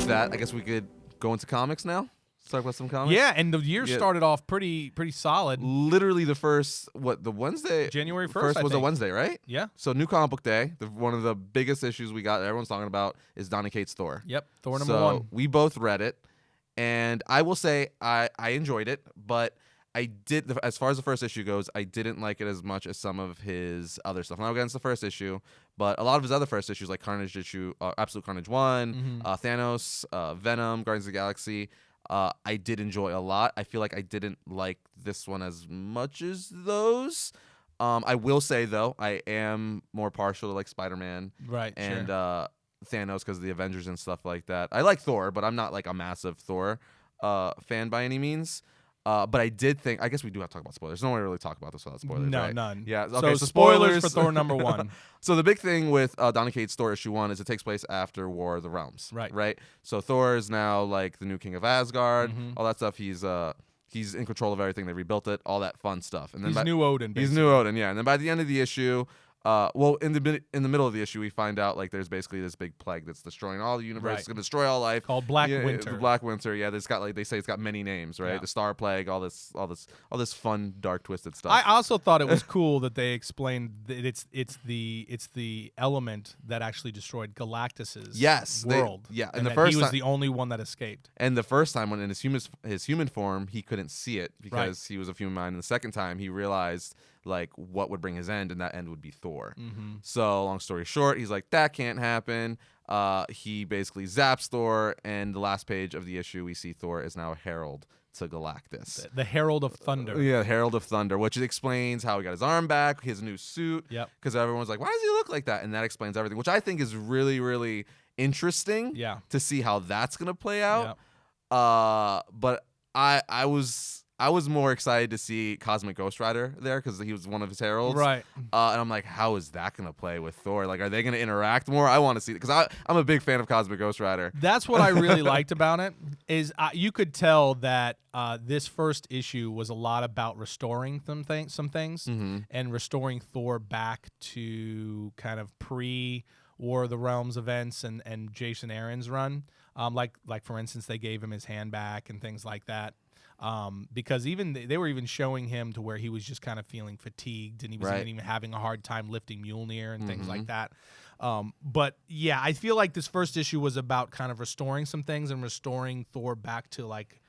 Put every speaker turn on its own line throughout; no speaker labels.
that, I guess we could go into comics now. Let's talk about some comics.
Yeah, and the year started off pretty solid.
Literally the first, the Wednesday?
January 1st,
First
I
was a
think.
Wednesday, right?
Yeah.
So New Comic Book Day, one of the biggest issues we got that everyone's talking about is Donnie Cates' Thor.
Yep, Thor number
so
1.
We both read it, and I will say I enjoyed it, but I did, as far as the first issue goes, I didn't like it as much as some of his other stuff. Not against the first issue, but a lot of his other first issues, like Carnage issue, Absolute Carnage 1, Thanos, Venom, Guardians of the Galaxy, I did enjoy a lot. I feel like I didn't like this one as much as those. I will say, though, I am more partial to like Spider-Man and Thanos because of the Avengers and stuff like that. I like Thor, but I'm not like a massive Thor fan by any means. But I did think, I guess we do have to talk about spoilers. No one really talk about this without spoilers,
No,
right?
none.
Yeah, okay,
so spoilers for Thor number 1.
So the big thing with Donnie Cates' Thor issue 1 is it takes place after War of the Realms. Right? So Thor is now like the new king of Asgard, all that stuff. He's in control of everything. They rebuilt it, all that fun stuff. And then
he's New Odin, basically.
He's New Odin, yeah. And then by the end of the issue, in the middle of the issue, we find out like there's basically this big plague that's destroying all the universe. It's gonna destroy all life.
Called Black Winter.
The Black Winter. Yeah, there's got like they say it's got many names, right?
Yeah.
The Star Plague, all this fun, dark, twisted stuff.
I also thought it was cool that they explained that it's the element that actually destroyed Galactus's world.
And
and
the
that
first
he was
time,
the only one that escaped.
And the first time when in his human form, he couldn't see it because he was a human mind. And the second time, he realized like what would bring his end, and that end would be Thor. So long story short, he's like, that can't happen. He basically zaps Thor, and the last page of the issue, we see Thor is now a herald to Galactus.
The Herald of Thunder.
Yeah, Herald of Thunder, which explains how he got his arm back, his new suit.
Yep.
Because everyone's like, why does he look like that? And that explains everything, which I think is really, really interesting to see how that's going to play out. Yep. But I was more excited to see Cosmic Ghost Rider there because he was one of his heralds.
Right.
And I'm like, how is that going to play with Thor? Like, are they going to interact more? I want to see it because I'm a big fan of Cosmic Ghost Rider.
That's what I really liked about it is you could tell that this first issue was a lot about restoring some things and restoring Thor back to kind of pre-War of the Realms events and Jason Aaron's run. Like for instance, they gave him his hand back and things like that. Because even they were even showing him to where he was just kind of feeling fatigued and he was even having a hard time lifting Mjolnir and things like that. But yeah, I feel like this first issue was about kind of restoring some things and restoring Thor back to like,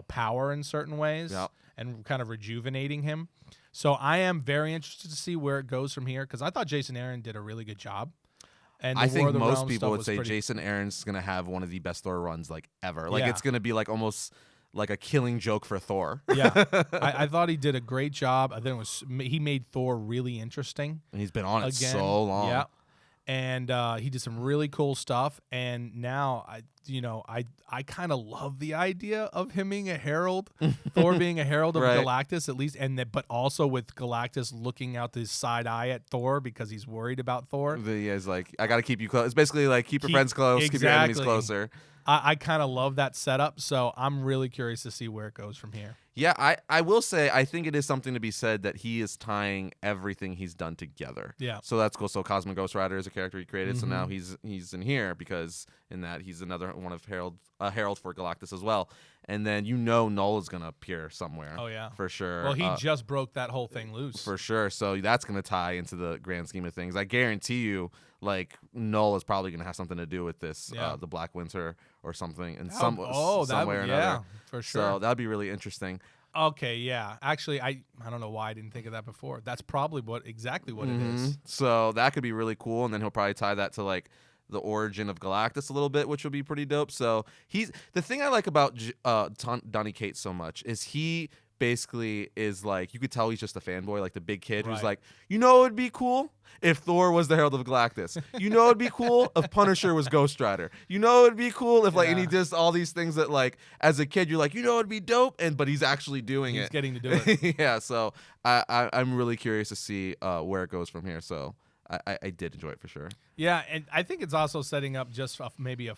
power in certain ways and kind of rejuvenating him. So I am very interested to see where it goes from here because I thought Jason Aaron did a really good job. And
I think most people would say Jason Aaron's going to have one of the best Thor runs like ever. Like it's going to be like almost like a killing joke for Thor.
Yeah, I thought he did a great job. I think he made Thor really interesting.
And he's been on it so long.
Yeah, and he did some really cool stuff. And now I kind of love the idea of him being a herald, Thor being a herald of Galactus at least, but also with Galactus looking out his side eye at Thor because he's worried about Thor.
He's like, I got to keep you close. It's basically like keep your friends close, keep your enemies closer.
I kind of love that setup, so I'm really curious to see where it goes from here.
Yeah, I will say I think it is something to be said that he is tying everything he's done together.
Yeah.
So that's cool. So Cosmic Ghost Rider is a character he created, so now he's in here because in that he's another one of Herald for Galactus as well. And then Null is gonna appear somewhere.
Oh yeah,
for sure.
Well, he just broke that whole thing loose.
For sure. So that's gonna tie into the grand scheme of things. I guarantee you, like Null is probably gonna have something to do with this, the Black Winter or something, in some way or another.
For sure.
So that'd be really interesting.
Okay, yeah. Actually, I don't know why I didn't think of that before. That's probably exactly what it is.
So that could be really cool, and then he'll probably tie that to like the origin of Galactus a little bit, which will be pretty dope. So the thing I like about Donnie Cates so much is he basically is like, you could tell he's just a fanboy, like the big kid who's like, it would be cool if Thor was the Herald of Galactus. It would be cool if Punisher was Ghost Rider. It would be cool if and he does all these things that like as a kid you're like, it'd be dope, but he's actually doing it.
He's getting to do it.
Yeah, so I'm really curious to see where it goes from here. So I did enjoy it for sure.
Yeah, and I think it's also setting up just maybe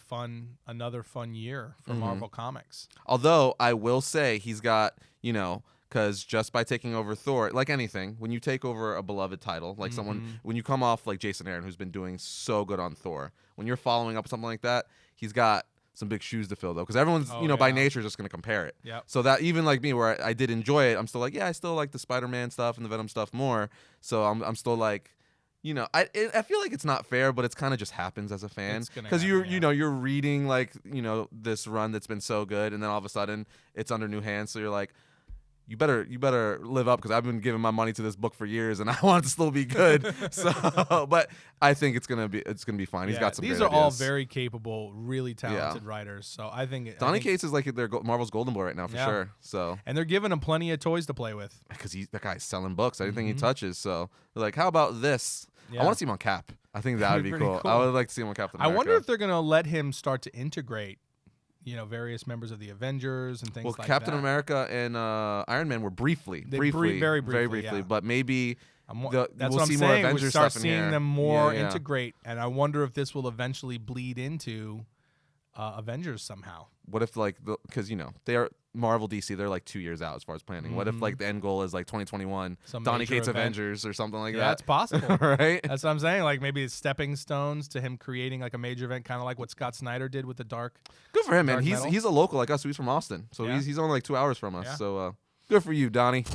another fun year for Marvel Comics.
Although I will say he's got, because just by taking over Thor, like anything, when you take over a beloved title, like someone, when you come off like Jason Aaron, who's been doing so good on Thor, when you're following up something like that, he's got some big shoes to fill though, because everyone's
Oh,
by
yeah.
nature just gonna compare it.
Yep.
So that even like me, where I did enjoy it, I'm still like, yeah, I still like the Spider-Man stuff and the Venom stuff more. So I'm still like, I feel like it's not fair, but it's kind of just happens as a fan,
It's gonna
because
happen, yeah.
you're reading like this run that's been so good, and then all of a sudden it's under new hands, so you're like, you better live up, because I've been giving my money to this book for years and I want it to still be good. So, but I think it's gonna be fine. He's got some.
These
great
are all
ideas.
very capable, really talented writers. So I think
Donnie Cates is like their Marvel's golden boy right now for sure. So,
and they're giving him plenty of toys to play with.
because that guy's selling books, anything he touches. So they're like, how about this?
Yeah.
I want to see him on Cap. I think that would be
Pretty
cool.
cool.
I would like to see him on Captain
I
America.
wonder if they're gonna let him start to integrate, various members of the Avengers and things like that.
Captain America and Iron Man were briefly,
Very briefly, yeah.
but maybe
That's
we'll
what I'm
see
saying.
more
We
Avengers
start
stuff in
seeing
here.
them more
Yeah.
integrate, and I wonder if this will eventually bleed into Avengers somehow.
What if because they are Marvel DC, they're like 2 years out as far as planning. What if like the end goal is like 2021,
Some
Donnie
major
Cates
event.
Avengers or something like
Yeah,
that?
that's possible.
Right?
That's what I'm saying. Like maybe it's stepping stones to him creating like a major event, kind of like what Scott Snyder did with the Dark.
Good for him, man.
Dark
He's
Metal.
he's a local like us. So he's from Austin, so
Yeah.
he's only like 2 hours from us.
Yeah.
So good for you, Donnie.